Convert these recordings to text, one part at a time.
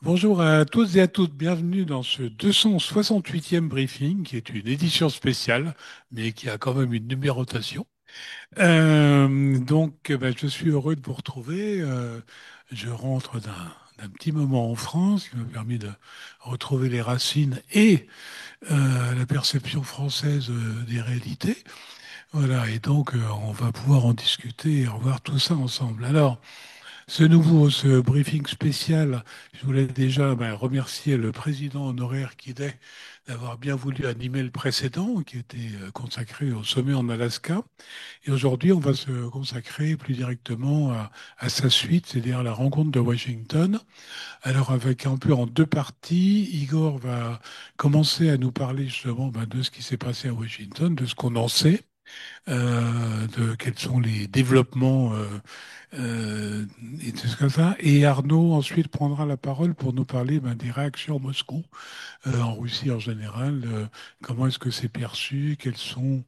Bonjour à tous et à toutes, bienvenue dans ce 268e briefing, qui est une édition spéciale, mais qui a quand même une numérotation. Je suis heureux de vous retrouver. Je rentre d'un petit moment en France qui m'a permis de retrouver les racines et la perception française des réalités. Voilà, et on va pouvoir en discuter et revoir tout ça ensemble. Alors, ce briefing spécial, je voulais déjà remercier le président honoraire qu'il est d'avoir bien voulu animer le précédent, qui était consacré au sommet en Alaska. Et aujourd'hui, on va se consacrer plus directement à sa suite, c'est-à-dire la rencontre de Washington. Alors, avec un peu en deux parties, Igor va commencer à nous parler justement de ce qui s'est passé à Washington, de ce qu'on en sait, de quels sont les développements euh, et tout comme ça. Et Arnaud ensuite prendra la parole pour nous parler des réactions à Moscou, en Russie en général. Comment est-ce que c'est perçu? Quels sont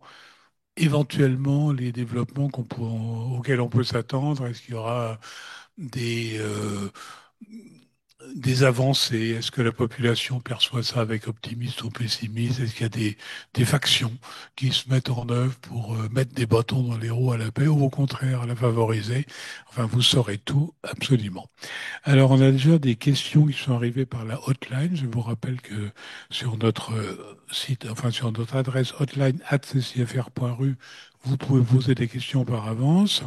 éventuellement les développements auxquels on peut s'attendre? Est-ce qu'il y aura des, euh, des avancées? Est-ce que la population perçoit ça avec optimisme ou pessimisme? Est-ce qu'il y a des factions qui se mettent en œuvre pour mettre des bâtons dans les roues à la paix ou au contraire la favoriser? Enfin, vous saurez tout absolument. Alors, on a déjà des questions qui sont arrivées par la hotline. Je vous rappelle que sur notre site, enfin sur notre adresse hotline@ccfr.ru, vous pouvez poser des questions par avance.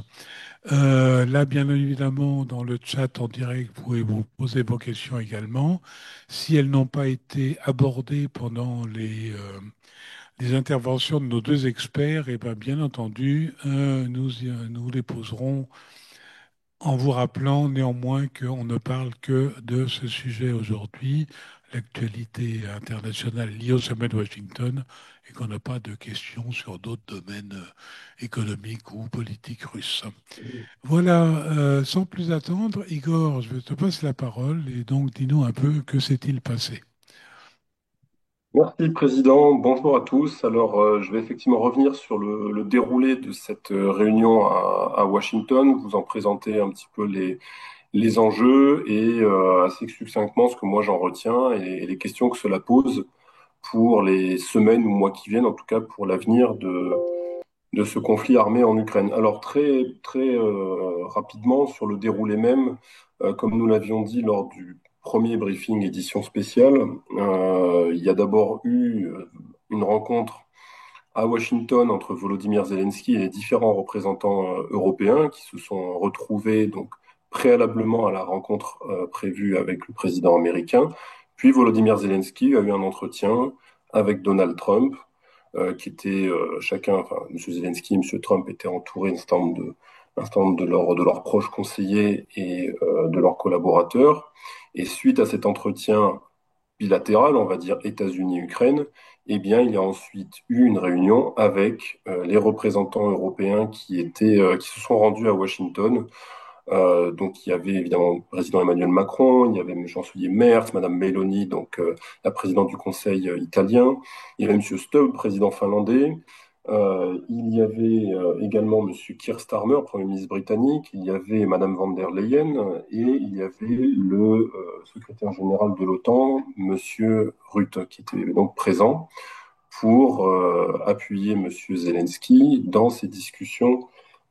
Là, bien évidemment, dans le chat en direct, vous pouvez vous poser vos questions également. Si elles n'ont pas été abordées pendant les interventions de nos deux experts, et bien entendu, nous les poserons en vous rappelant néanmoins qu'on ne parle que de ce sujet aujourd'hui, l'actualité internationale liée au sommet de Washington, et qu'on n'a pas de questions sur d'autres domaines économiques ou politiques russes. Voilà, sans plus attendre, Igor, je te passe la parole et donc dis-nous un peu que s'est-il passé. Merci, Président. Bonjour à tous. Alors, je vais effectivement revenir sur le déroulé de cette réunion à Washington, vous en présenter un petit peu les enjeux et assez succinctement ce que moi j'en retiens et les questions que cela pose pour les semaines ou mois qui viennent, en tout cas pour l'avenir de ce conflit armé en Ukraine. Alors, très rapidement sur le déroulé même, comme nous l'avions dit lors du premier briefing édition spéciale, il y a d'abord eu une rencontre à Washington entre Volodymyr Zelensky et les différents représentants européens qui se sont retrouvés donc préalablement à la rencontre prévue avec le président américain. Puis Volodymyr Zelensky a eu un entretien avec Donald Trump, qui étaient chacun, enfin M. Zelensky et M. Trump étaient entourés un certain nombre de leurs proches conseillers et de leurs collaborateurs. Et suite à cet entretien bilatérale, on va dire États-Unis-Ukraine, eh bien, il y a ensuite eu une réunion avec les représentants européens qui se sont rendus à Washington. Donc, il y avait évidemment le président Emmanuel Macron, il y avait le chancelier Merz, Madame Meloni, donc la présidente du Conseil italien, il y avait Monsieur Stubb, président finlandais. Il y avait également Monsieur Keir Starmer, Premier ministre britannique. Il y avait Madame van der Leyen et il y avait le secrétaire général de l'OTAN, Monsieur Rutte, qui était donc présent pour appuyer Monsieur Zelensky dans ses discussions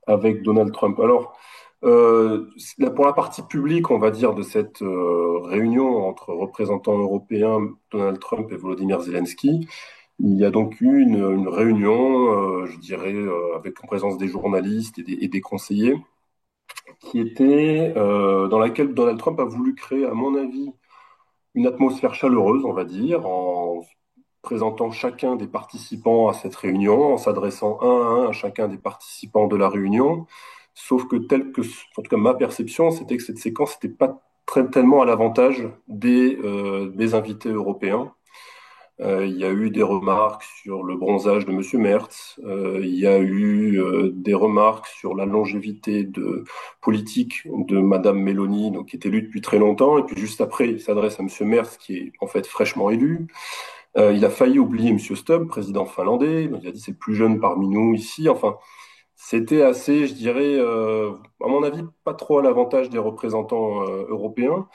avec Donald Trump. Alors, pour la partie publique, on va dire, de cette réunion entre représentants européens, Donald Trump et Volodymyr Zelensky, il y a donc eu une réunion, je dirais, avec en présence des journalistes et des conseillers, dans laquelle Donald Trump a voulu créer, à mon avis, une atmosphère chaleureuse, on va dire, en présentant chacun des participants à cette réunion, en s'adressant un à un à chacun des participants de la réunion. Sauf que, en tout cas, ma perception, c'était que cette séquence n'était pas tellement à l'avantage des invités européens. Il y a eu des remarques sur le bronzage de Monsieur Merz. Il y a eu des remarques sur la longévité politique de Madame Meloni, donc qui est élue depuis très longtemps. Et puis juste après, il s'adresse à Monsieur Merz, qui est en fait fraîchement élu. Il a failli oublier Monsieur Stubb, président finlandais. Il a dit c'est le plus jeune parmi nous ici. Enfin, c'était assez, je dirais, à mon avis, pas trop à l'avantage des représentants européens.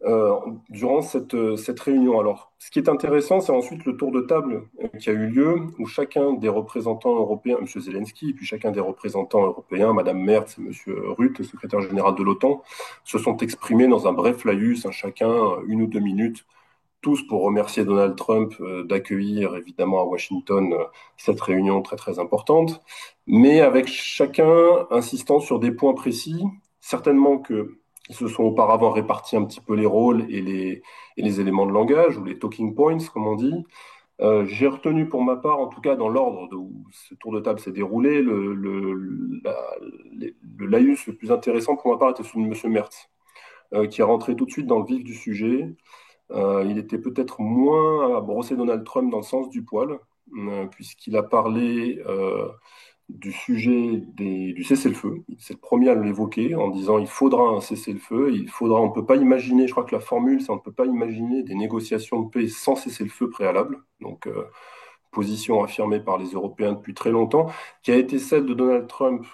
euh, durant cette réunion. Alors, ce qui est intéressant, c'est ensuite le tour de table qui a eu lieu, où chacun des représentants européens, M. Zelensky, et puis chacun des représentants européens, Mme Merz et M. Rutte, secrétaire général de l'OTAN, se sont exprimés dans un bref laïus, chacun 1 ou 2 minutes, tous pour remercier Donald Trump d'accueillir évidemment à Washington cette réunion très très importante, mais avec chacun insistant sur des points précis, certainement que ils se sont auparavant répartis un petit peu les rôles et les éléments de langage, ou les talking points, comme on dit. J'ai retenu pour ma part, en tout cas dans l'ordre où ce tour de table s'est déroulé, le laïus le plus intéressant pour ma part était celui de M. Merz, qui est rentré tout de suite dans le vif du sujet. Il était peut-être moins à brosser Donald Trump dans le sens du poil, puisqu'il a parlé du sujet du cessez-le-feu. C'est le premier à l'évoquer en disant il faudra un cessez-le-feu, on ne peut pas imaginer, je crois que la formule, c'est on ne peut pas imaginer des négociations de paix sans cessez-le-feu préalable. Donc, position affirmée par les Européens depuis très longtemps, qui a été celle de Donald Trump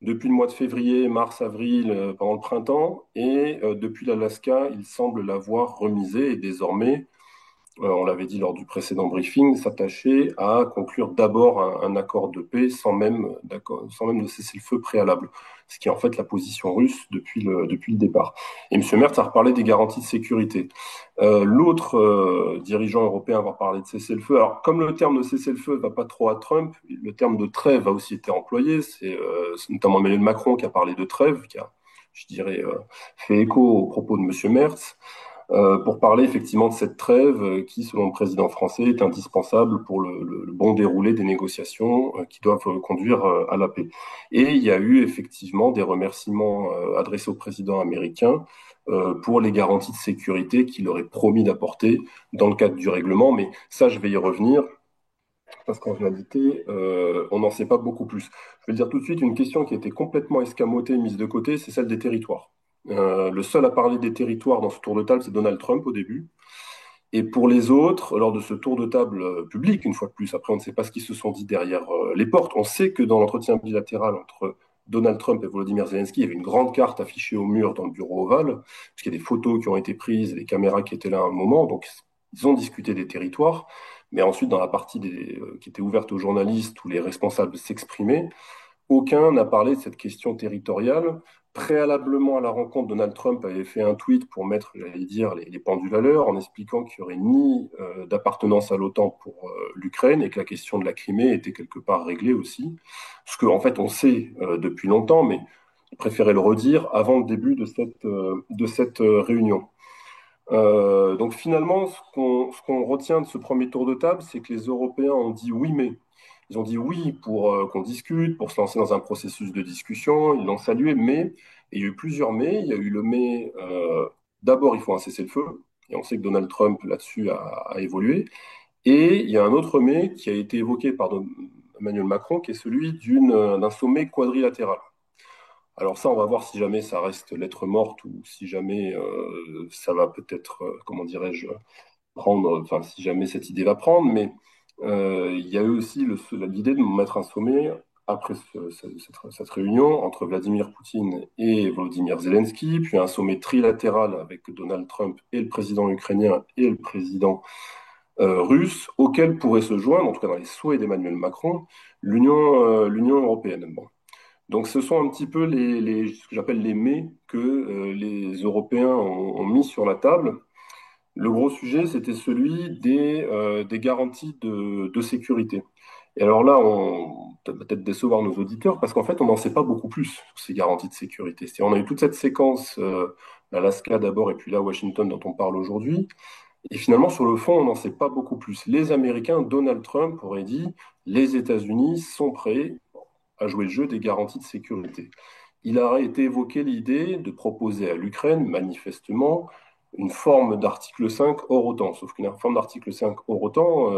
depuis le mois de février, mars, avril, pendant le printemps, et depuis l'Alaska, il semble l'avoir remisée et désormais, on l'avait dit lors du précédent briefing, s'attacher à conclure d'abord un accord de paix sans même de cessez-le-feu préalable, ce qui est en fait la position russe depuis le départ. Et M. Merz a reparlé des garanties de sécurité. L'autre dirigeant européen va parler de cessez-le-feu. Alors, comme le terme de cessez-le-feu ne va pas trop à Trump, le terme de trêve a aussi été employé. C'est notamment Emmanuel Macron qui a parlé de trêve, qui a, je dirais, fait écho aux propos de M. Merz pour parler effectivement de cette trêve qui, selon le président français, est indispensable pour le bon déroulé des négociations qui doivent conduire à la paix. Et il y a eu effectivement des remerciements adressés au président américain pour les garanties de sécurité qu'il aurait promis d'apporter dans le cadre du règlement. Mais ça, je vais y revenir. Parce qu'en réalité, on n'en sait pas beaucoup plus. Je vais le dire tout de suite, une question qui a été complètement escamotée, mise de côté, c'est celle des territoires. Le seul à parler des territoires dans ce tour de table, c'est Donald Trump au début. Et pour les autres, lors de ce tour de table public, une fois de plus, après on ne sait pas ce qu'ils se sont dit derrière les portes, on sait que dans l'entretien bilatéral entre Donald Trump et Volodymyr Zelensky, il y avait une grande carte affichée au mur dans le bureau ovale, parce qu'il y a des photos qui ont été prises, des caméras qui étaient là à un moment, donc ils ont discuté des territoires, mais ensuite dans la partie qui était ouverte aux journalistes où les responsables s'exprimaient, aucun n'a parlé de cette question territoriale. Préalablement à la rencontre, Donald Trump avait fait un tweet pour mettre, j'allais dire, les pendules à l'heure, en expliquant qu'il n'y aurait ni d'appartenance à l'OTAN pour l'Ukraine et que la question de la Crimée était quelque part réglée aussi. Ce qu'en fait on sait depuis longtemps, mais il préférait le redire avant le début de cette réunion. Donc finalement, ce qu'on retient de ce premier tour de table, c'est que les Européens ont dit oui, mais ils ont dit oui pour qu'on discute, pour se lancer dans un processus de discussion. Ils l'ont salué, mais et il y a eu plusieurs mais. Il y a eu le mais d'abord, il faut un cessez-le-feu. Et on sait que Donald Trump là-dessus a évolué. Et il y a un autre mais qui a été évoqué par Emmanuel Macron, qui est celui d'un sommet quadrilatéral. Alors ça, on va voir si jamais ça reste lettre morte ou si jamais ça va peut-être, comment dirais-je, prendre, enfin si jamais cette idée va prendre, mais il y a eu aussi l'idée de mettre un sommet après cette réunion entre Vladimir Poutine et Volodymyr Zelensky, puis un sommet trilatéral avec Donald Trump et le président ukrainien et le président russe, auquel pourrait se joindre, en tout cas dans les souhaits d'Emmanuel Macron, l'Union européenne. Bon. Donc ce sont un petit peu ce que j'appelle les mais que les Européens ont mis sur la table. Le gros sujet, c'était celui des garanties de sécurité. Et alors là, on peut peut-être décevoir nos auditeurs parce qu'en fait, on n'en sait pas beaucoup plus sur ces garanties de sécurité. On a eu toute cette séquence, l'Alaska d'abord et puis là, Washington dont on parle aujourd'hui. Et finalement, sur le fond, on n'en sait pas beaucoup plus. Les Américains, Donald Trump aurait dit, les États-Unis sont prêts à jouer le jeu des garanties de sécurité. Il a été évoqué l'idée de proposer à l'Ukraine, manifestement, une forme d'article 5 hors OTAN. Sauf qu'une forme d'article 5 hors OTAN,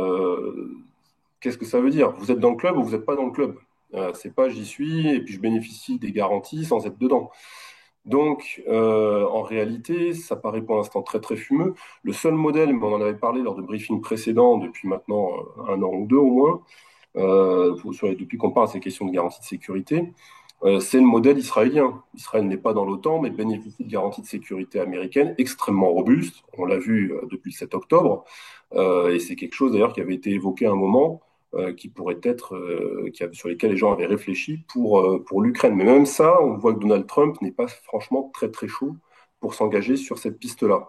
qu'est-ce que ça veut dire? Vous êtes dans le club ou vous n'êtes pas dans le club? C'est pas j'y suis et puis je bénéficie des garanties sans être dedans. Donc, en réalité, ça paraît pour l'instant très très fumeux. Le seul modèle, mais on en avait parlé lors de briefings précédents, depuis maintenant 1 an ou 2 au moins, depuis qu'on parle de ces questions de garantie de sécurité, C'est le modèle israélien. Israël n'est pas dans l'OTAN, mais bénéficie de garanties de sécurité américaines extrêmement robustes. On l'a vu depuis le 7 octobre. Et c'est quelque chose d'ailleurs qui avait été évoqué à un moment, qui pourrait être, sur lesquels les gens avaient réfléchi pour l'Ukraine. Mais même ça, on voit que Donald Trump n'est pas franchement très très chaud pour s'engager sur cette piste-là.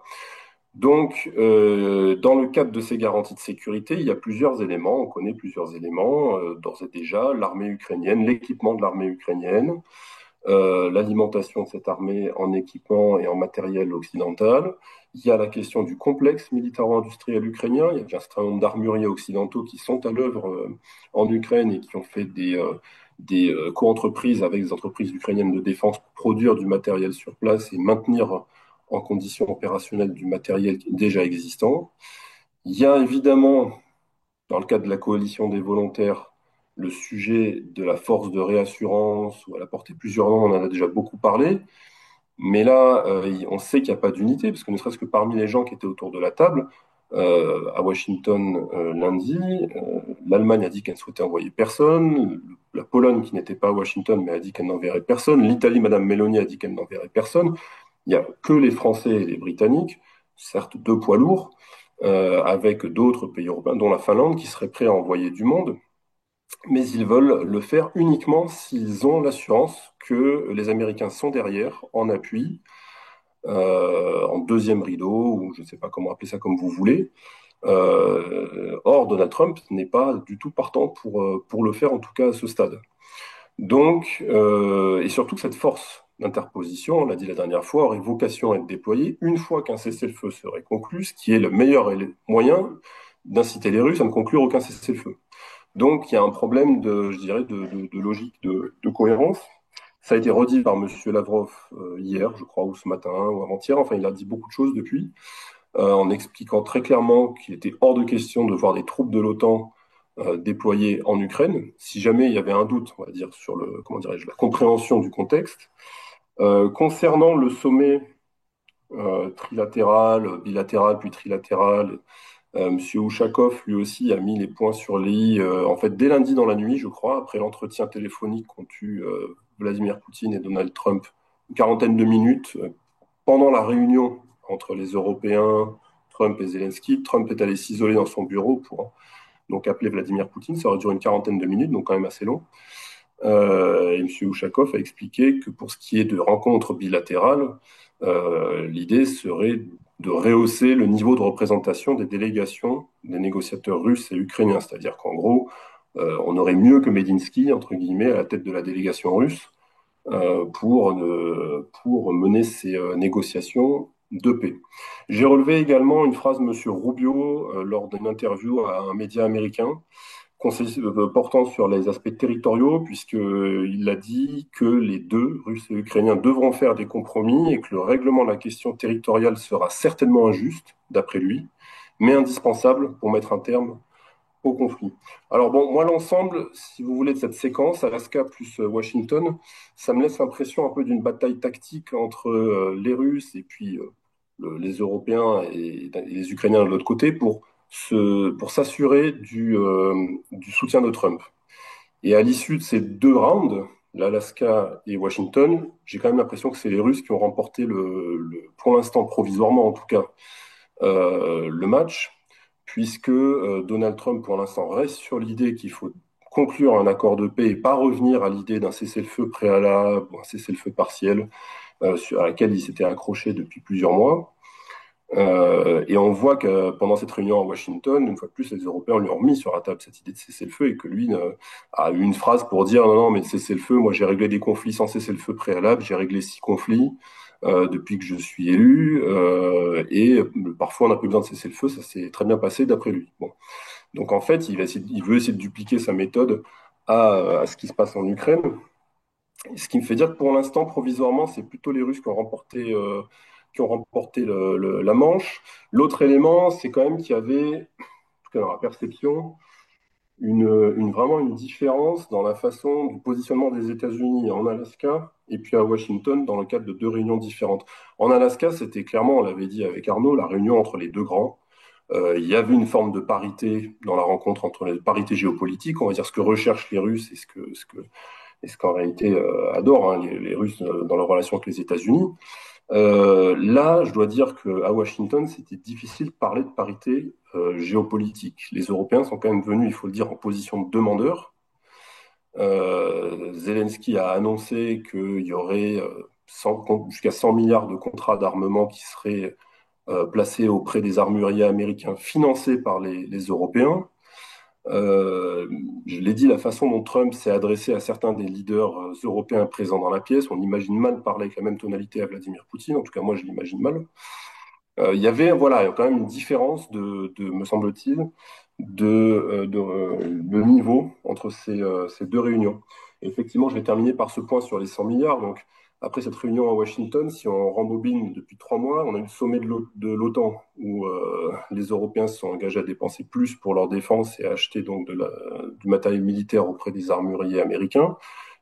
Donc, dans le cadre de ces garanties de sécurité, il y a plusieurs éléments. On connaît plusieurs éléments, d'ores et déjà, l'armée ukrainienne, l'équipement de l'armée ukrainienne, l'alimentation de cette armée en équipement et en matériel occidental. Il y a la question du complexe militaro-industriel ukrainien. Il y a déjà un certain nombre d'armuriers occidentaux qui sont à l'œuvre en Ukraine et qui ont fait des co-entreprises avec des entreprises ukrainiennes de défense pour produire du matériel sur place et maintenir en conditions opérationnelles du matériel déjà existant. Il y a évidemment, dans le cadre de la coalition des volontaires, le sujet de la force de réassurance, où elle a porté plusieurs noms, on en a déjà beaucoup parlé. Mais là, on sait qu'il n'y a pas d'unité, parce que ne serait-ce que parmi les gens qui étaient autour de la table, à Washington lundi, l'Allemagne a dit qu'elle ne souhaitait envoyer personne, la Pologne, qui n'était pas à Washington, mais a dit qu'elle n'enverrait personne, l'Italie, Madame Meloni, a dit qu'elle n'enverrait personne. Il n'y a que les Français et les Britanniques, certes deux poids lourds, avec d'autres pays européens, dont la Finlande, qui seraient prêts à envoyer du monde, mais ils veulent le faire uniquement s'ils ont l'assurance que les Américains sont derrière, en appui, en deuxième rideau, ou je ne sais pas comment appeler ça comme vous voulez. Or, Donald Trump n'est pas du tout partant pour le faire, en tout cas à ce stade. Donc, et surtout que cette force d'interposition, on l'a dit la dernière fois, aurait vocation à être déployée une fois qu'un cessez-le-feu serait conclu, ce qui est le meilleur moyen d'inciter les Russes à ne conclure aucun cessez-le-feu. Donc, il y a un problème de, je dirais, de logique, de cohérence. Ça a été redit par Monsieur Lavrov hier, je crois, ou ce matin, ou avant-hier. Enfin, il a dit beaucoup de choses depuis, en expliquant très clairement qu'il était hors de question de voir des troupes de l'OTAN déployées en Ukraine. Si jamais il y avait un doute, on va dire, sur le, comment dirais-je, la compréhension du contexte. Concernant le sommet trilatéral, bilatéral, puis trilatéral, Monsieur Ushakov, lui aussi, a mis les points sur les i, en fait, dès lundi dans la nuit, je crois, après l'entretien téléphonique qu'ont eu Vladimir Poutine et Donald Trump, une quarantaine de minutes, pendant la réunion entre les Européens, Trump et Zelensky. Trump est allé s'isoler dans son bureau pour donc appeler Vladimir Poutine. Ça aurait duré une quarantaine de minutes, donc quand même assez long. Et M. Ushakov a expliqué que pour ce qui est de rencontres bilatérales, l'idée serait de rehausser le niveau de représentation des délégations des négociateurs russes et ukrainiens. C'est-à-dire qu'en gros, on aurait mieux que Medinsky, entre guillemets, à la tête de la délégation russe pour mener ces négociations de paix. J'ai relevé également une phrase de M. Rubio lors d'une interview à un média américain portant sur les aspects territoriaux, puisqu'il a dit que les deux, Russes et Ukrainiens, devront faire des compromis et que le règlement de la question territoriale sera certainement injuste, d'après lui, mais indispensable pour mettre un terme au conflit. Alors bon, moi, l'ensemble, si vous voulez, de cette séquence, Alaska plus Washington, ça me laisse l'impression un peu d'une bataille tactique entre les Russes et puis les Européens et les Ukrainiens de l'autre côté pour s'assurer du soutien de Trump. Et à l'issue de ces deux rounds, l'Alaska et Washington, j'ai quand même l'impression que c'est les Russes qui ont remporté pour l'instant provisoirement en tout cas, le match, puisque Donald Trump pour l'instant reste sur l'idée qu'il faut conclure un accord de paix et pas revenir à l'idée d'un cessez-le-feu préalable ou un cessez-le-feu partiel à laquelle il s'était accroché depuis plusieurs mois. Et on voit que pendant cette réunion à Washington, une fois de plus, les Européens lui ont remis sur la table cette idée de cessez-le-feu et que lui a eu une phrase pour dire non, non, mais cessez-le-feu, moi j'ai réglé des conflits sans cessez-le-feu préalable, j'ai réglé 6 conflits depuis que je suis élu et parfois on n'a plus besoin de cessez-le-feu, ça s'est très bien passé d'après lui. Bon. Donc en fait, il veut essayer de dupliquer sa méthode à ce qui se passe en Ukraine. Ce qui me fait dire que pour l'instant, provisoirement, c'est plutôt les Russes qui ont remporté la manche. L'autre élément, c'est quand même qu'il y avait, en tout cas dans la perception, vraiment une différence dans la façon du positionnement des États-Unis en Alaska et puis à Washington dans le cadre de deux réunions différentes. En Alaska, c'était clairement, on l'avait dit avec Arnaud, la réunion entre les deux grands. Il y avait une forme de parité dans la rencontre entre les parités géopolitiques, on va dire ce que recherchent les Russes et ce que et ce qu'en réalité adorent hein, les Russes dans leur relation avec les États-Unis. Là, je dois dire qu'à Washington, c'était difficile de parler de parité géopolitique. Les Européens sont quand même venus, il faut le dire, en position de demandeur. Zelensky a annoncé qu'il y aurait jusqu'à 100 milliards de contrats d'armement qui seraient placés auprès des armuriers américains financés par les Européens. Euh, je l'ai dit, la façon dont Trump s'est adressé à certains des leaders européens présents dans la pièce, on imagine mal parler avec la même tonalité à Vladimir Poutine, en tout cas moi je l'imagine mal. Il y avait voilà, quand même une différence me semble-t-il, de niveau entre ces deux réunions. Et effectivement, je vais terminer par ce point sur les 100 milliards. Donc, après cette réunion à Washington, si on rembobine depuis 3 mois, on a eu le sommet de l'OTAN où les Européens se sont engagés à dépenser plus pour leur défense et à acheter donc du matériel militaire auprès des armuriers américains.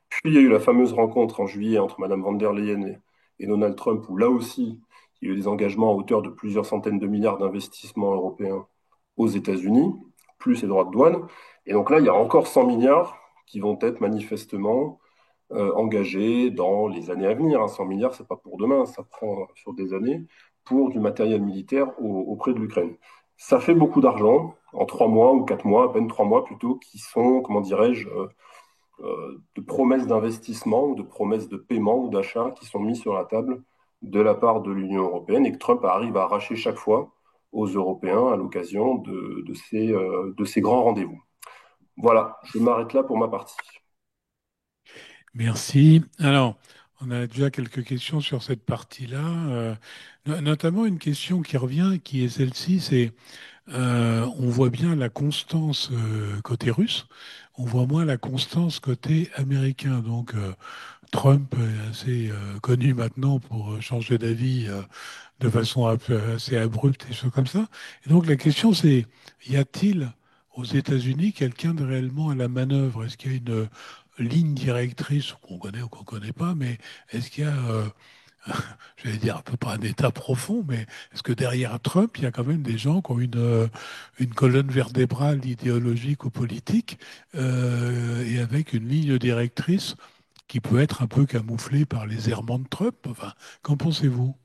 Puis il y a eu la fameuse rencontre en juillet entre Madame von der Leyen et Donald Trump, où là aussi, il y a eu des engagements à hauteur de plusieurs centaines de milliards d'investissements européens aux États-Unis, plus les droits de douane. Et donc là, il y a encore 100 milliards qui vont être manifestement engagés dans les années à venir. Hein. 100 milliards, c'est pas pour demain, ça prend sur des années pour du matériel militaire auprès de l'Ukraine. Ça fait beaucoup d'argent en 3 mois ou 4 mois, à peine 3 mois plutôt, qui sont, comment dirais-je, de promesses d'investissement ou de promesses de paiement ou d'achat qui sont mis sur la table de la part de l'Union européenne et que Trump arrive à arracher chaque fois aux Européens à l'occasion de ces grands rendez-vous. Voilà, je m'arrête là pour ma partie. Merci. Alors, on a déjà quelques questions sur cette partie-là, notamment une question qui revient, qui est celle-ci, c'est on voit bien la constance côté russe, on voit moins la constance côté américain. Donc, Trump est assez connu maintenant pour changer d'avis de façon assez abrupte et des choses comme ça. Et donc la question c'est, y a-t-il aux États-Unis quelqu'un de réellement à la manœuvre? Est-ce qu'il y a une ligne directrice qu'on connaît ou qu'on connaît pas, mais est-ce qu'il y a, j'allais dire un peu pas un état profond, mais est-ce que derrière Trump, il y a quand même des gens qui ont une colonne vertébrale idéologique ou politique et avec une ligne directrice qui peut être un peu camouflée par les errements de Trump? Enfin, qu'en pensez-vous?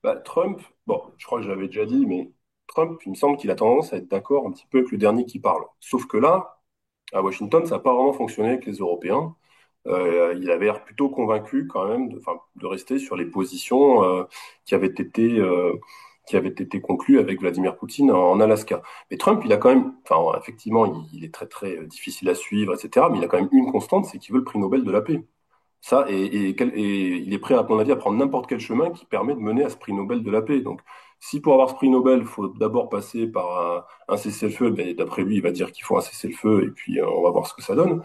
Bah, Trump, bon, je crois que je l'avais déjà dit, mais Trump, il me semble qu'il a tendance à être d'accord un petit peu avec le dernier qui parle. Sauf que là, à Washington, ça n'a pas vraiment fonctionné avec les Européens. Il avait l'air plutôt convaincu quand même de rester sur les positions qui avaient été, euh, qui avaient été conclues avec Vladimir Poutine en Alaska. Mais Trump, il a quand même, enfin effectivement, il est très très difficile à suivre, etc. Mais il a quand même une constante, c'est qu'il veut le prix Nobel de la paix. Ça, et il est prêt, à mon avis, à prendre n'importe quel chemin qui permet de mener à ce prix Nobel de la paix. Donc, si pour avoir ce prix Nobel, il faut d'abord passer par un cessez-le-feu, ben, d'après lui, il va dire qu'il faut un cessez-le-feu, et puis on va voir ce que ça donne.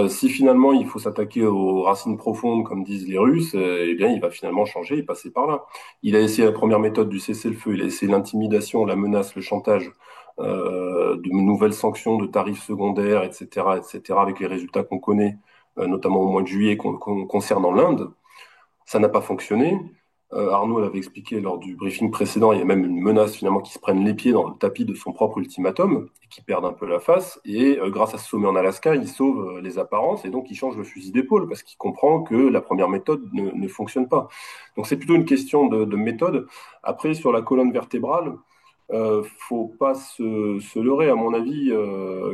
Si finalement il faut s'attaquer aux racines profondes, comme disent les Russes, eh bien, il va finalement changer et passer par là. Il a essayé la première méthode du cessez-le-feu, il a essayé l'intimidation, la menace, le chantage, de nouvelles sanctions, de tarifs secondaires, etc., etc., avec les résultats qu'on connaît notamment au mois de juillet concernant l'Inde. Ça n'a pas fonctionné. Arnaud l'avait expliqué lors du briefing précédent, il y a même une menace finalement qui se prenne les pieds dans le tapis de son propre ultimatum et qui perdent un peu la face. Et grâce à ce sommet en Alaska, il sauve les apparences et donc il change le fusil d'épaule parce qu'il comprend que la première méthode ne fonctionne pas. Donc c'est plutôt une question de méthode. Après, sur la colonne vertébrale, faut pas se leurrer, à mon avis,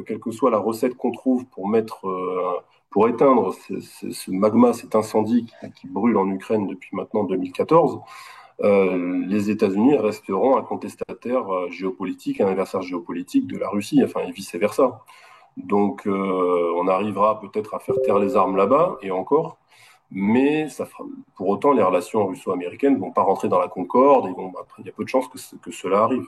quelle que soit la recette qu'on trouve pour éteindre ce magma, cet incendie qui brûle en Ukraine depuis maintenant 2014, les États-Unis resteront un contestataire géopolitique, un adversaire géopolitique de la Russie, enfin et vice-versa. Donc on arrivera peut-être à faire taire les armes là-bas, et encore, mais pour autant les relations russo-américaines ne vont pas rentrer dans la concorde, il y a peu de chances que cela arrive.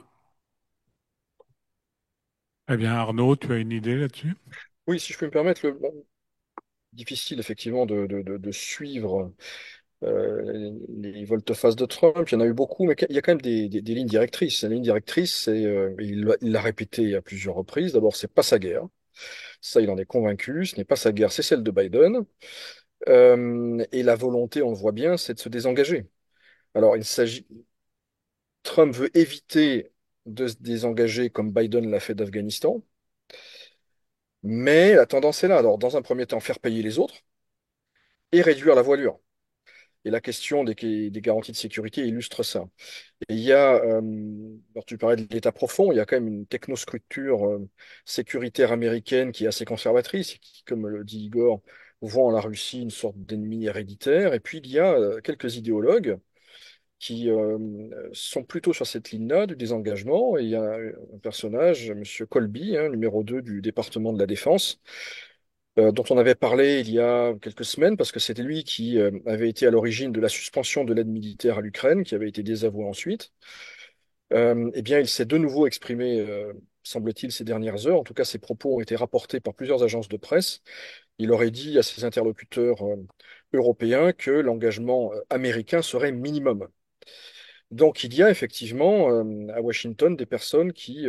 Eh bien, Arnaud, tu as une idée là-dessus? Oui, si je peux me permettre, difficile effectivement de suivre les volte-face de Trump. Il y en a eu beaucoup, mais il y a quand même des lignes directrices. La ligne directrice, il l'a répété à plusieurs reprises. D'abord, c'est pas sa guerre. Ça, il en est convaincu. Ce n'est pas sa guerre, c'est celle de Biden. Et la volonté, on le voit bien, c'est de se désengager. Alors, Trump veut éviter de se désengager comme Biden l'a fait d'Afghanistan. Mais la tendance est là. Alors, dans un premier temps, faire payer les autres et réduire la voilure. Et la question des garanties de sécurité illustre ça. Et il y a, alors tu parlais de l'État profond, il y a quand même une technostructure sécuritaire américaine qui est assez conservatrice, et qui, comme le dit Igor, voit en la Russie une sorte d'ennemi héréditaire. Et puis il y a quelques idéologues qui sont plutôt sur cette ligne-là du désengagement. Et il y a un personnage, Monsieur Colby, hein, numéro 2 du département de la Défense, dont on avait parlé il y a quelques semaines, parce que c'était lui qui avait été à l'origine de la suspension de l'aide militaire à l'Ukraine, qui avait été désavouée ensuite. Eh bien, il s'est de nouveau exprimé, semble-t-il, ces dernières heures. En tout cas, ses propos ont été rapportés par plusieurs agences de presse. Il aurait dit à ses interlocuteurs européens que l'engagement américain serait minimum. Donc, il y a effectivement à Washington des personnes qui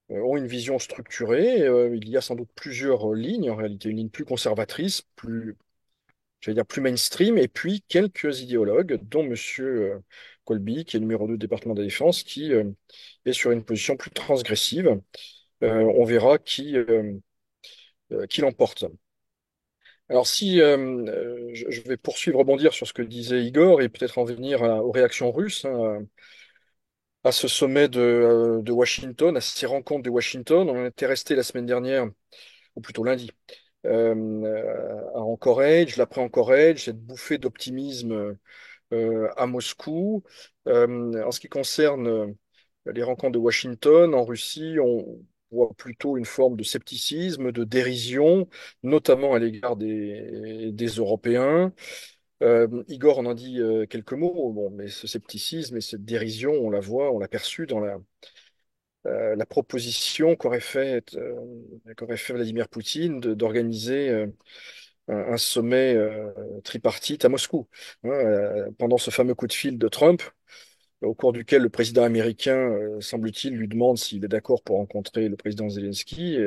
ont une vision structurée. Il y a sans doute plusieurs lignes, en réalité, une ligne plus conservatrice, plus, j'allais dire plus mainstream, et puis quelques idéologues, dont Monsieur Colby, qui est numéro 2 du département de la Défense, qui est sur une position plus transgressive. On verra qui l'emporte. Alors si je vais poursuivre, rebondir sur ce que disait Igor et peut-être en venir aux réactions russes, hein, à ce sommet de Washington, à ces rencontres de Washington. On était resté la semaine dernière, ou plutôt lundi, à Anchorage, l'après-Anchorage, cette bouffée d'optimisme à Moscou. En ce qui concerne les rencontres de Washington, en Russie, on voit plutôt une forme de scepticisme, de dérision, notamment à l'égard des Européens. Igor en a dit quelques mots, bon, mais ce scepticisme et cette dérision, on la voit, on l'a perçu dans la proposition qu'aurait fait Vladimir Poutine d'organiser un sommet tripartite à Moscou. Hein, pendant ce fameux coup de fil de Trump, au cours duquel le président américain, semble-t-il, lui demande s'il est d'accord pour rencontrer le président Zelensky.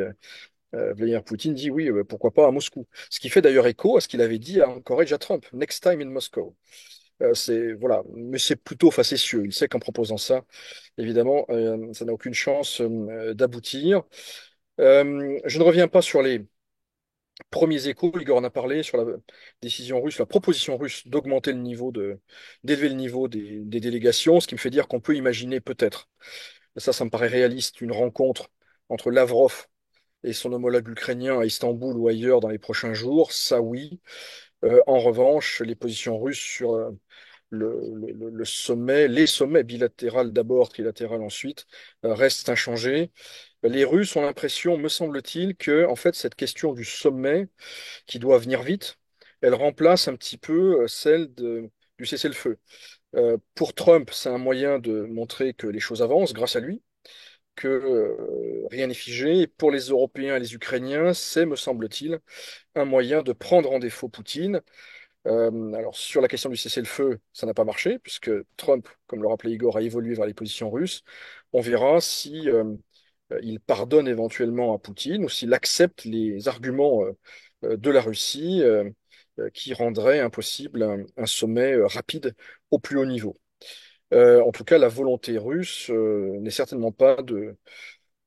Vladimir Poutine dit oui, pourquoi pas à Moscou. Ce qui fait d'ailleurs écho à ce qu'il avait dit à Anchorage à Trump, Next time in Moscow. C'est voilà, mais c'est plutôt facétieux. Il sait qu'en proposant ça, évidemment, ça n'a aucune chance d'aboutir. Je ne reviens pas sur les premiers échos. Igor en a parlé sur la décision russe, la proposition russe d'augmenter d'élever le niveau des délégations, ce qui me fait dire qu'on peut imaginer peut-être, ça me paraît réaliste, une rencontre entre Lavrov et son homologue ukrainien à Istanbul ou ailleurs dans les prochains jours. Ça oui. En revanche, les positions russes sur le sommet, les sommets bilatéraux d'abord, trilatéraux ensuite, restent inchangés. Les Russes ont l'impression, me semble-t-il, que en fait cette question du sommet qui doit venir vite, elle remplace un petit peu du cessez-le-feu. Pour Trump, c'est un moyen de montrer que les choses avancent grâce à lui, que rien n'est figé. Et pour les Européens et les Ukrainiens, c'est, me semble-t-il, un moyen de prendre en défaut Poutine. Alors sur la question du cessez-le-feu, ça n'a pas marché, puisque Trump, comme le rappelait Igor, a évolué vers les positions russes. On verra si il pardonne éventuellement à Poutine ou s'il accepte les arguments de la Russie qui rendraient impossible un sommet rapide au plus haut niveau. En tout cas, la volonté russe n'est certainement pas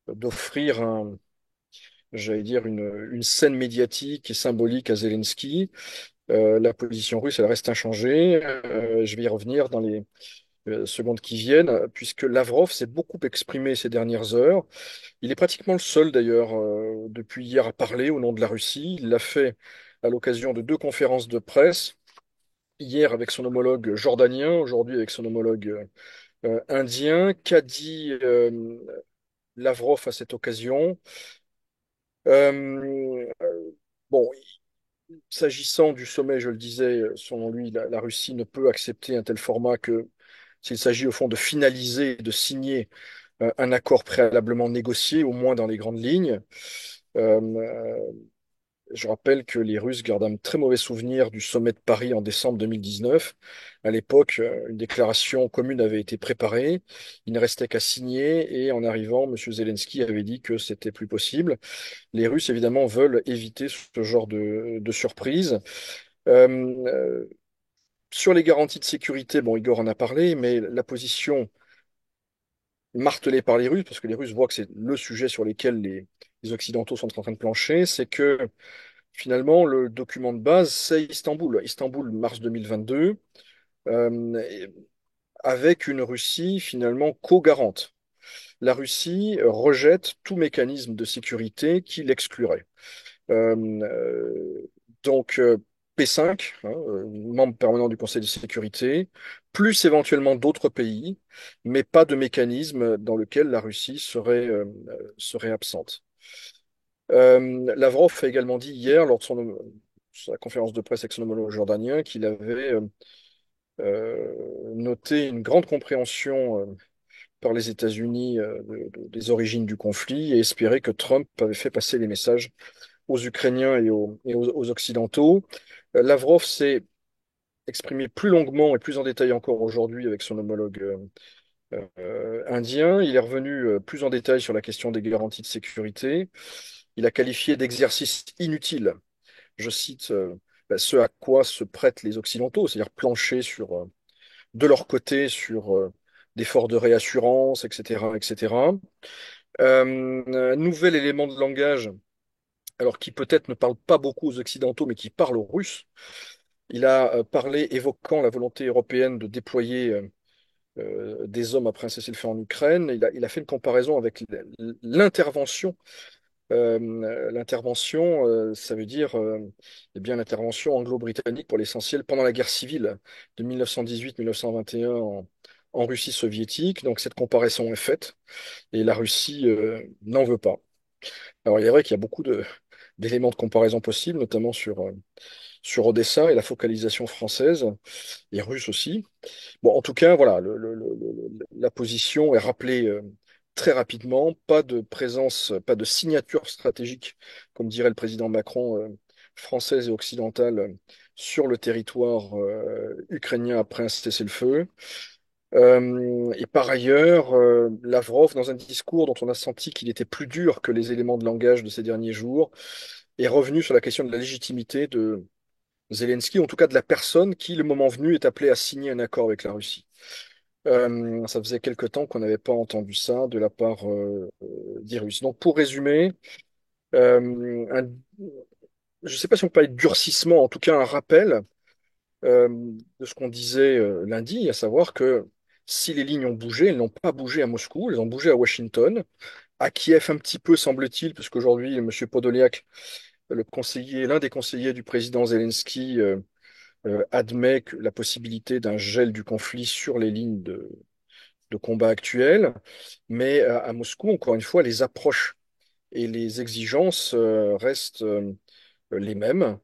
d'offrir j'allais dire, une scène médiatique et symbolique à Zelensky. La position russe, elle reste inchangée. Je vais y revenir dans les secondes qui viennent, puisque Lavrov s'est beaucoup exprimé ces dernières heures. Il est pratiquement le seul, d'ailleurs, depuis hier à parler au nom de la Russie. Il l'a fait à l'occasion de deux conférences de presse, hier avec son homologue jordanien, aujourd'hui avec son homologue indien. Qu'a dit Lavrov à cette occasion? Euh, bon, s'agissant du sommet, je le disais, selon lui, la Russie ne peut accepter un tel format que s'il s'agit au fond de finaliser, de signer un accord préalablement négocié, au moins dans les grandes lignes. Euh, euh, je rappelle que les Russes gardent un très mauvais souvenir du sommet de Paris en décembre 2019. À l'époque, une déclaration commune avait été préparée. Il ne restait qu'à signer et en arrivant, M. Zelensky avait dit que c'était plus possible. Les Russes, évidemment, veulent éviter ce genre de surprise. Euh, euh, sur les garanties de sécurité, bon, Igor en a parlé, mais la position martelé par les Russes, parce que les Russes voient que c'est le sujet sur lequel les Occidentaux sont en train de plancher, c'est que finalement, le document de base, c'est Istanbul. Istanbul, mars 2022, euh, avec une Russie finalement co-garante. La Russie rejette tout mécanisme de sécurité qui l'exclurait. Euh, euh, donc P5, hein, membre permanent du Conseil de sécurité, plus éventuellement d'autres pays, mais pas de mécanisme dans lequel la Russie serait absente. Lavrov a également dit hier, lors de sa conférence de presse avec son homologue jordanien, qu'il avait noté une grande compréhension par les États-Unis des origines du conflit et espérait que Trump avait fait passer les messages aux Ukrainiens et aux Occidentaux. Lavrov s'est exprimé plus longuement et plus en détail encore aujourd'hui avec son homologue indien. Il est revenu plus en détail sur la question des garanties de sécurité. Il a qualifié d'exercice inutile, je cite, ce à quoi se prêtent les Occidentaux, c'est-à-dire plancher de leur côté sur d'efforts de réassurance, etc., etc. Un nouvel élément de langage, alors qui peut-être ne parle pas beaucoup aux Occidentaux, mais qui parle aux Russes. Il a parlé, évoquant la volonté européenne de déployer des hommes après un cessez-le-feu en Ukraine. Il a fait une comparaison avec l'intervention. L'intervention, ça veut dire eh bien l'intervention anglo-britannique pour l'essentiel pendant la guerre civile de 1918-1921 en Russie soviétique. Donc cette comparaison est faite et la Russie n'en veut pas. Alors il est vrai qu'il y a beaucoup d'éléments de comparaison possibles, notamment sur Odessa et la focalisation française et russe aussi. Bon, en tout cas, voilà, la position est rappelée très rapidement. Pas de présence, pas de signature stratégique, comme dirait le président Macron, française et occidentale, sur le territoire ukrainien après un cessez-le-feu. Et par ailleurs, Lavrov, dans un discours dont on a senti qu'il était plus dur que les éléments de langage de ces derniers jours, est revenu sur la question de la légitimité de Zelensky, en tout cas de la personne qui, le moment venu, est appelée à signer un accord avec la Russie. Ça faisait quelque temps qu'on n'avait pas entendu ça de la part des Russes. Donc, pour résumer, un- je ne sais pas si on peut parler de durcissement, en tout cas un rappel euh, de ce qu'on disait lundi, à savoir que si les lignes ont bougé, elles n'ont pas bougé à Moscou, elles ont bougé à Washington, à Kiev un petit peu, semble-t-il, parce qu'aujourd'hui, M. Podolyak, l'un des conseillers du président Zelensky, admet que la possibilité d'un gel du conflit sur les lignes de combat actuelles. Mais à Moscou, encore une fois, les approches et les exigences restent les mêmes,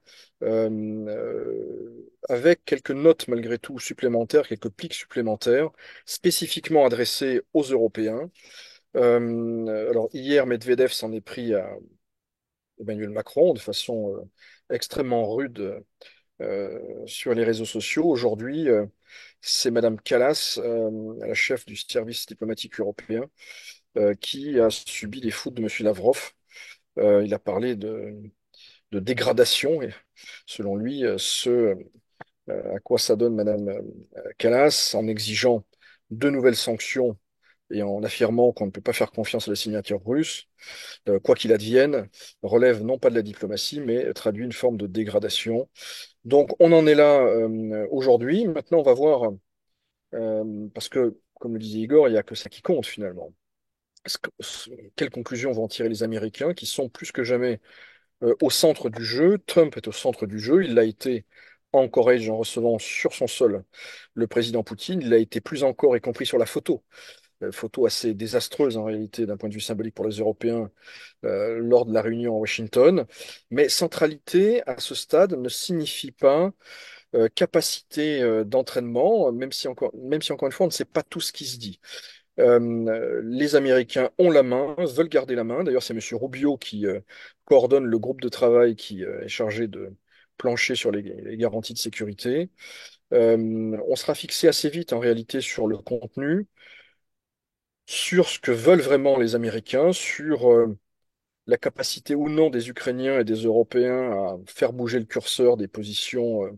avec quelques notes malgré tout supplémentaires, quelques plics supplémentaires, spécifiquement adressés aux Européens. Alors hier, Medvedev s'en est pris à Emmanuel Macron de façon extrêmement rude sur les réseaux sociaux. Aujourd'hui, c'est Madame Kallas, la chef du service diplomatique européen, qui a subi les foudres de Monsieur Lavrov. Il a parlé de dégradation et selon lui, à quoi ça donne Madame Kallas en exigeant de nouvelles sanctions et en affirmant qu'on ne peut pas faire confiance à la signature russe, quoi qu'il advienne, relève non pas de la diplomatie, mais traduit une forme de dégradation. Donc on en est là aujourd'hui. Maintenant, on va voir, parce que, comme le disait Igor, il n'y a que ça qui compte finalement. Quelles conclusions vont en tirer les Américains, qui sont plus que jamais au centre du jeu? Trump est au centre du jeu. Il l'a été en Corée en recevant sur son sol le président Poutine. Il l'a été plus encore, y compris sur la photo. Photo assez désastreuse en réalité d'un point de vue symbolique pour les Européens lors de la réunion à Washington. Mais centralité à ce stade ne signifie pas capacité d'entraînement, même si encore une fois on ne sait pas tout ce qui se dit. Les Américains ont la main, veulent garder la main. D'ailleurs, c'est M. Rubio qui coordonne le groupe de travail qui est chargé de plancher sur les garanties de sécurité. On sera fixé assez vite en réalité sur le contenu, sur ce que veulent vraiment les Américains, sur la capacité ou non des Ukrainiens et des Européens à faire bouger le curseur des positions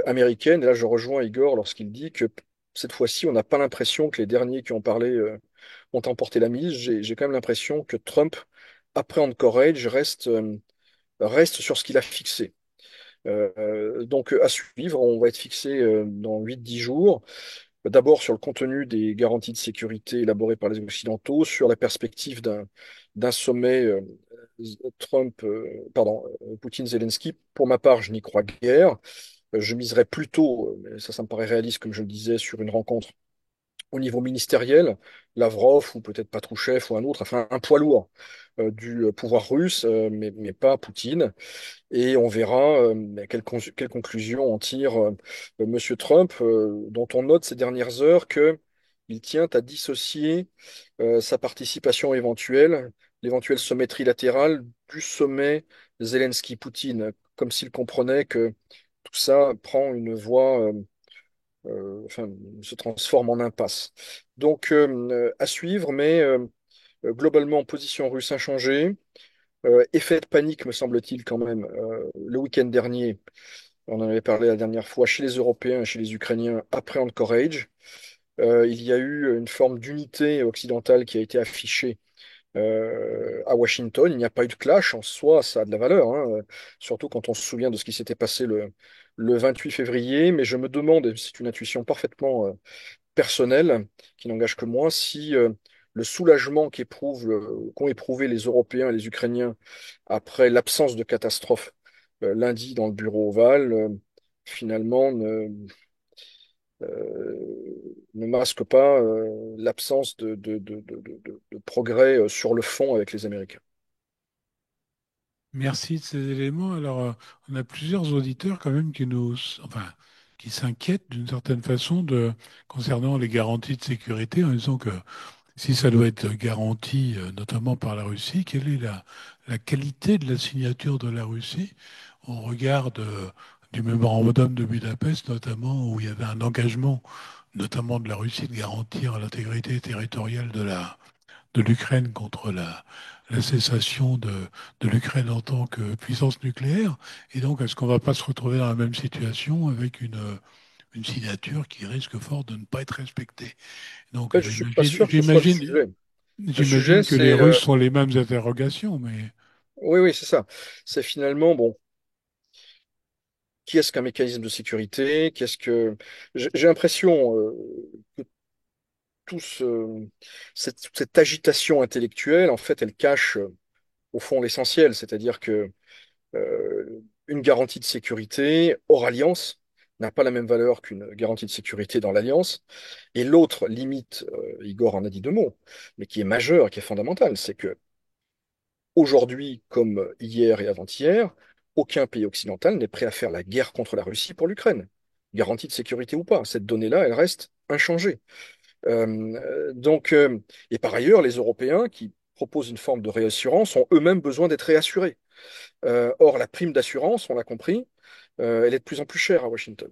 américaine. Et là, je rejoins Igor lorsqu'il dit que cette fois-ci, on n'a pas l'impression que les derniers qui ont parlé ont emporté la mise, j'ai quand même l'impression que Trump, après Anchorage, reste sur ce qu'il a fixé. Donc à suivre, on va être fixé dans 8-10 jours. D'abord sur le contenu des garanties de sécurité élaborées par les Occidentaux, sur la perspective d'un sommet Poutine-Zelensky. Pour ma part, je n'y crois guère. Je miserais plutôt, mais ça me paraît réaliste, comme je le disais, sur une rencontre au niveau ministériel, Lavrov ou peut-être Patrouchev ou un autre, enfin un poids lourd du pouvoir russe, mais pas Poutine. Et on verra quelle conclusion en tire Monsieur Trump, dont on note ces dernières heures que il tient à dissocier sa participation éventuelle, l'éventuel sommet trilatéral, du sommet Zelensky-Poutine, comme s'il comprenait que tout ça prend une voie, enfin, se transforme en impasse. Donc, à suivre, mais globalement, position russe inchangée. Effet de panique, me semble-t-il, quand même, le week-end dernier, on en avait parlé la dernière fois, chez les Européens et chez les Ukrainiens, après Anchorage. Il y a eu une forme d'unité occidentale qui a été affichée à Washington. Il n'y a pas eu de clash en soi, ça a de la valeur, hein, surtout quand on se souvient de ce qui s'était passé le 28 février. Mais je me demande, et c'est une intuition parfaitement personnelle, qui n'engage que moi, si le soulagement qu'ont éprouvé les Européens et les Ukrainiens après l'absence de catastrophe lundi dans le bureau ovale, finalement ne masque pas l'absence de progrès sur le fond avec les Américains. Merci de ces éléments. Alors, on a plusieurs auditeurs quand même enfin, qui s'inquiètent d'une certaine façon concernant les garanties de sécurité en disant que si ça doit être garanti, notamment par la Russie, quelle est la qualité de la signature de la Russie au regard du mémorandum de Budapest, notamment où il y avait un engagement, notamment de la Russie, de garantir l'intégrité territoriale de l'Ukraine contre la cessation de l'Ukraine en tant que puissance nucléaire. Et donc, est-ce qu'on ne va pas se retrouver dans la même situation avec une signature qui risque fort de ne pas être respectée? Donc, En fait, je suis pas sûr que ce soit le sujet. Le sujet, j'imagine que les c'est Russes ont les mêmes interrogations, mais oui, oui, c'est ça. C'est finalement bon. Qui est-ce qu'un mécanisme de sécurité? Qu'est-ce que j'ai l'impression que tout toute cette agitation intellectuelle, en fait, elle cache au fond l'essentiel, c'est-à-dire que une garantie de sécurité hors alliance n'a pas la même valeur qu'une garantie de sécurité dans l'alliance. Et l'autre limite, Igor en a dit deux mots, mais qui est majeure, qui est fondamentale, c'est que aujourd'hui, comme hier et avant-hier, aucun pays occidental n'est prêt à faire la guerre contre la Russie pour l'Ukraine. Garantie de sécurité ou pas, cette donnée-là, elle reste inchangée. Donc, et par ailleurs, les Européens qui proposent une forme de réassurance ont eux-mêmes besoin d'être réassurés. Or, la prime d'assurance, on l'a compris, elle est de plus en plus chère à Washington.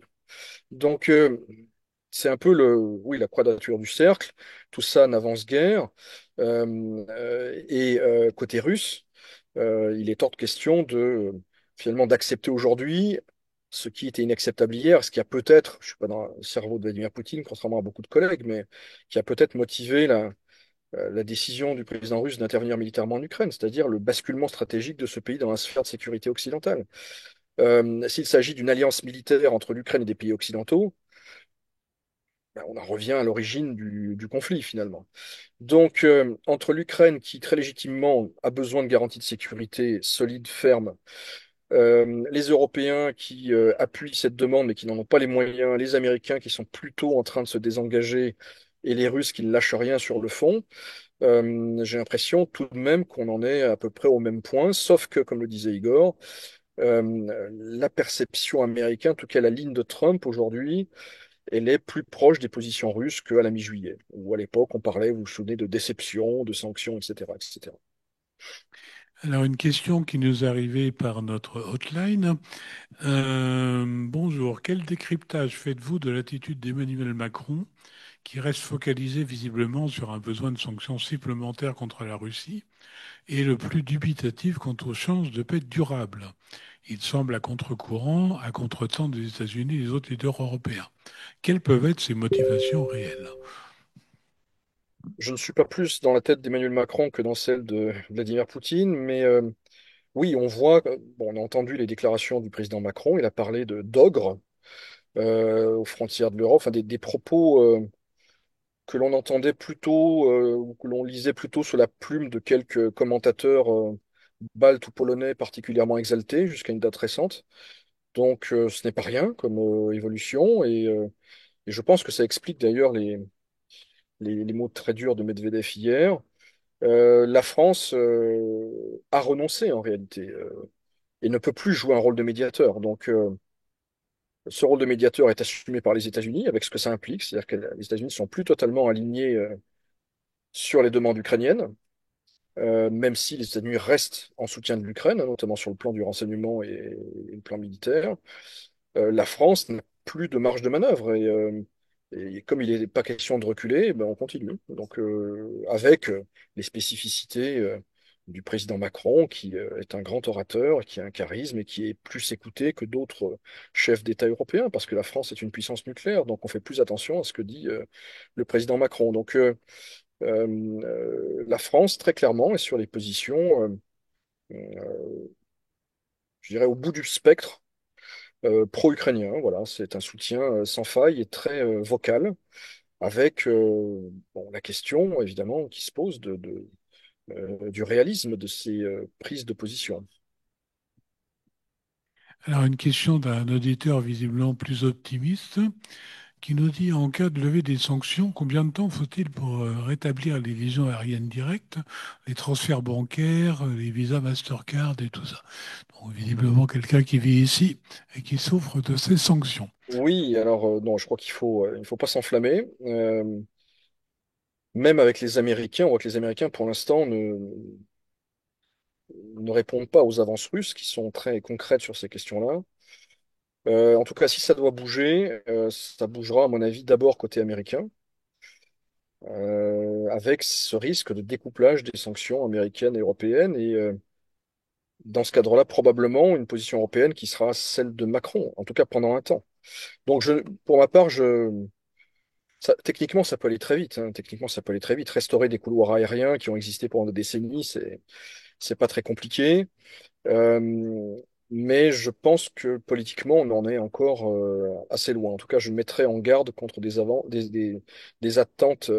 Donc, c'est un peu oui, la quadrature du cercle. Tout ça n'avance guère. Côté russe, il est hors de question finalement d'accepter aujourd'hui ce qui était inacceptable hier, ce qui a peut-être, je suis pas dans le cerveau de Vladimir Poutine, contrairement à beaucoup de collègues, mais qui a peut-être motivé la décision du président russe d'intervenir militairement en Ukraine, c'est-à-dire le basculement stratégique de ce pays dans la sphère de sécurité occidentale. S'il s'agit d'une alliance militaire entre l'Ukraine et des pays occidentaux, ben, on en revient à l'origine du conflit finalement. Donc, entre l'Ukraine qui très légitimement a besoin de garanties de sécurité solides, fermes, les Européens qui appuient cette demande mais qui n'en ont pas les moyens, les Américains qui sont plutôt en train de se désengager et les Russes qui ne lâchent rien sur le fond, j'ai l'impression tout de même qu'on en est à peu près au même point, sauf que, comme le disait Igor, la perception américaine, en tout cas la ligne de Trump aujourd'hui, elle est plus proche des positions russes qu'à la mi-juillet, où à l'époque on parlait, vous vous souvenez, de déception, de sanctions, etc., etc. alors une question qui nous est arrivée par notre hotline. Bonjour, quel décryptage faites-vous de l'attitude d'Emmanuel Macron qui reste focalisé visiblement sur un besoin de sanctions supplémentaires contre la Russie et le plus dubitatif quant aux chances de paix durable? Il semble à contre-courant, à contre-temps des États-Unis et des autres leaders européens. Quelles peuvent être ses motivations réelles? Je ne suis pas plus dans la tête d'Emmanuel Macron que dans celle de Vladimir Poutine, mais oui, on voit, bon, on a entendu les déclarations du président Macron, il a parlé de d'ogre aux frontières de l'Europe, enfin des propos que l'on entendait plutôt, ou que l'on lisait plutôt sous la plume de quelques commentateurs baltes ou polonais particulièrement exaltés jusqu'à une date récente. Donc ce n'est pas rien comme évolution, et je pense que ça explique d'ailleurs les mots très durs de Medvedev hier. La France a renoncé en réalité et ne peut plus jouer un rôle de médiateur. Donc, ce rôle de médiateur est assumé par les États-Unis avec ce que ça implique, c'est-à-dire que les États-Unis sont plus totalement alignés sur les demandes ukrainiennes, même si les États-Unis restent en soutien de l'Ukraine, hein, notamment sur le plan du renseignement et le plan militaire. La France n'a plus de marge de manœuvre et comme il n'est pas question de reculer, ben, on continue. Donc, avec les spécificités du président Macron, qui est un grand orateur, qui a un charisme et qui est plus écouté que d'autres chefs d'État européens, parce que la France est une puissance nucléaire, donc on fait plus attention à ce que dit le président Macron. Donc, la France, très clairement, est sur les positions, je dirais, au bout du spectre pro-ukrainien. Voilà, c'est un soutien sans faille et très vocal, avec bon, la question évidemment qui se pose du réalisme de ces prises de position. Alors, une question d'un auditeur visiblement plus optimiste qui nous dit en cas de levée des sanctions, combien de temps faut-il pour rétablir les liaisons aériennes directes, les transferts bancaires, les visas Mastercard et tout ça? Donc, visiblement, quelqu'un qui vit ici et qui souffre de ces sanctions. Oui, alors non, je crois il faut pas s'enflammer. Même avec les Américains, on voit que les Américains, pour l'instant, ne répondent pas aux avances russes qui sont très concrètes sur ces questions-là. En tout cas, si ça doit bouger, ça bougera, à mon avis, d'abord côté américain, avec ce risque de découplage des sanctions américaines et européennes, et dans ce cadre-là, probablement une position européenne qui sera celle de Macron, en tout cas pendant un temps. Donc, pour ma part, techniquement, ça peut aller très vite, hein. Techniquement, ça peut aller très vite. Restaurer des couloirs aériens qui ont existé pendant des décennies, c'est pas très compliqué. Euh, mais je pense que politiquement, on en est encore assez loin. En tout cas, je mettrai en garde contre des attentes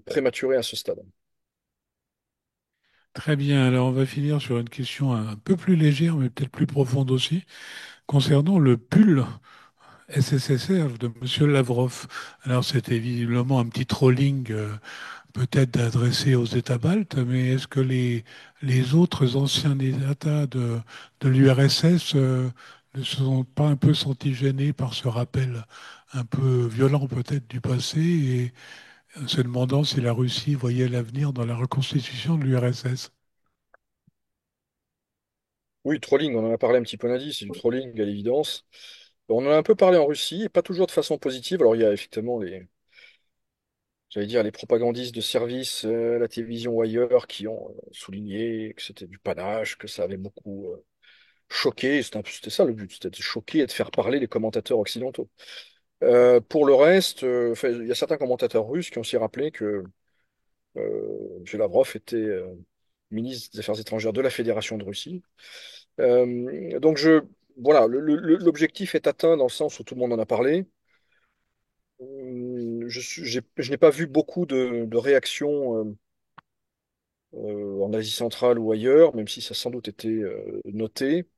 prématurées à ce stade. Très bien, alors on va finir sur une question un peu plus légère, mais peut-être plus profonde aussi, concernant le pull SSSR de M. Lavrov. Alors c'était visiblement un petit trolling peut-être adressé aux États baltes, mais est-ce que les autres anciens États de l'URSS ne se sont pas un peu sentis gênés par ce rappel un peu violent peut-être du passé et se demandant si la Russie voyait l'avenir dans la reconstitution de l'URSS? Oui, trolling, on en a parlé un petit peu lundi, c'est du trolling à l'évidence. On en a un peu parlé en Russie, et pas toujours de façon positive. Alors il y a effectivement j'allais dire, les propagandistes de service, la télévision ou ailleurs, qui ont souligné que c'était du panache, que ça avait beaucoup choqué. C'était ça le but, c'était de choquer et de faire parler les commentateurs occidentaux. Pour le reste, enfin, il y a certains commentateurs russes qui ont aussi rappelé que M. Lavrov était ministre des Affaires étrangères de la Fédération de Russie. Donc voilà, l'objectif est atteint dans le sens où tout le monde en a parlé. Je n'ai pas vu beaucoup de réactions en Asie centrale ou ailleurs, même si ça a sans doute été noté.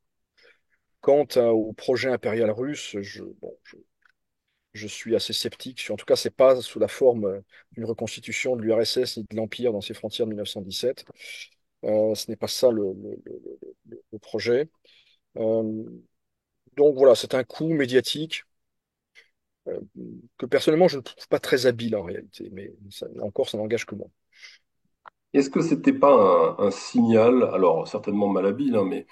Au projet impérial russe, bon, je suis assez sceptique. En tout cas, c'est pas sous la forme d'une reconstitution de l'URSS ni de l'Empire dans ses frontières de 1917. Ce n'est pas ça le projet. Euh, donc voilà, c'est un coup médiatique euh, que personnellement je ne trouve pas très habile en réalité, mais encore, ça n'engage que moi. Est-ce que c'était pas un signal, alors certainement malhabile, hein, mais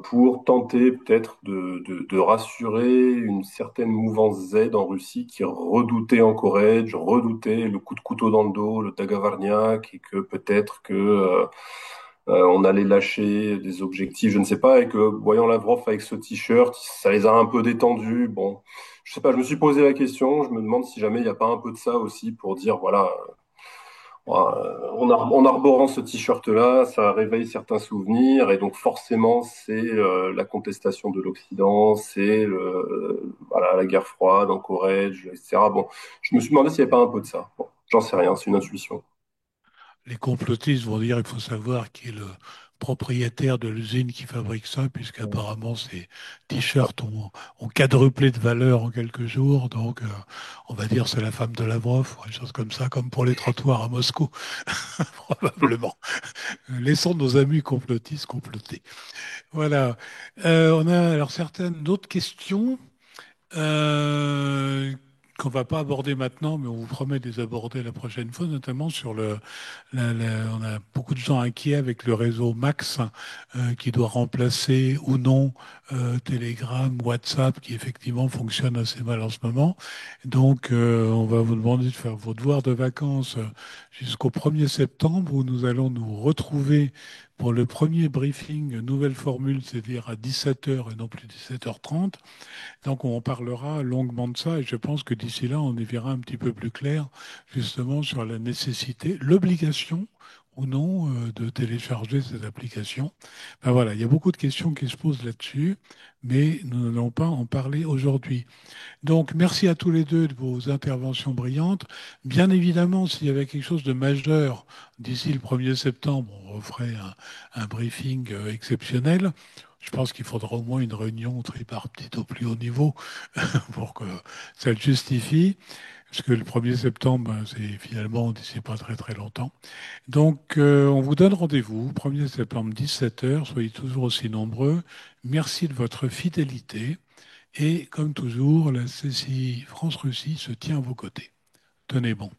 pour tenter peut-être de rassurer une certaine mouvance Z en Russie qui redoutait Anchorage, redoutait le coup de couteau dans le dos, le Dagavarniak, et que peut-être que on allait lâcher des objectifs, je ne sais pas, et que voyant Lavrov avec ce t-shirt, ça les a un peu détendus. Bon, je sais pas, je me suis posé la question, je me demande si jamais il n'y a pas un peu de ça aussi pour dire, voilà, en arborant ce t-shirt-là, ça réveille certains souvenirs, et donc forcément, c'est la contestation de l'Occident, c'est voilà, la guerre froide en Corée, etc. Bon, je me suis demandé s'il n'y avait pas un peu de ça. Bon, j'en sais rien, c'est une intuition. Les complotistes vont dire qu'il faut savoir qui est le propriétaire de l'usine qui fabrique ça, puisqu'apparemment ces t-shirts ont quadruplé de valeur en quelques jours. Donc, on va dire c'est la femme de Lavrov, ou une chose comme ça, comme pour les trottoirs à Moscou, probablement. Laissons nos amis complotistes comploter. Voilà. On a alors certaines d'autres questions euh, qu'on va pas aborder maintenant, mais on vous promet de les aborder la prochaine fois, notamment sur on a beaucoup de gens inquiets avec le réseau Max qui doit remplacer ou non Telegram, WhatsApp, qui effectivement fonctionne assez mal en ce moment. Donc, on va vous demander de faire vos devoirs de vacances jusqu'au 1er septembre, où nous allons nous retrouver pour le premier briefing nouvelle formule, c'est-à-dire à 17 heures et non plus 17h30. Donc on parlera longuement de ça et je pense que d'ici là, on y verra un petit peu plus clair justement sur la nécessité, l'obligation ou non de télécharger cette application. Ben voilà, il y a beaucoup de questions qui se posent là-dessus, mais nous n'allons pas en parler aujourd'hui. Donc merci à tous les deux de vos interventions brillantes. Bien évidemment, s'il y avait quelque chose de majeur d'ici le 1er septembre, on referait un briefing exceptionnel. Je pense qu'il faudra au moins une réunion tripartite au plus haut niveau pour que ça le justifie, parce que le 1er septembre, ben, c'est finalement d'ici pas très très longtemps. Donc, on vous donne rendez-vous, 1er septembre, 17 heures. Soyez toujours aussi nombreux. Merci de votre fidélité. Et comme toujours, la CCI France-Russie se tient à vos côtés. Tenez bon.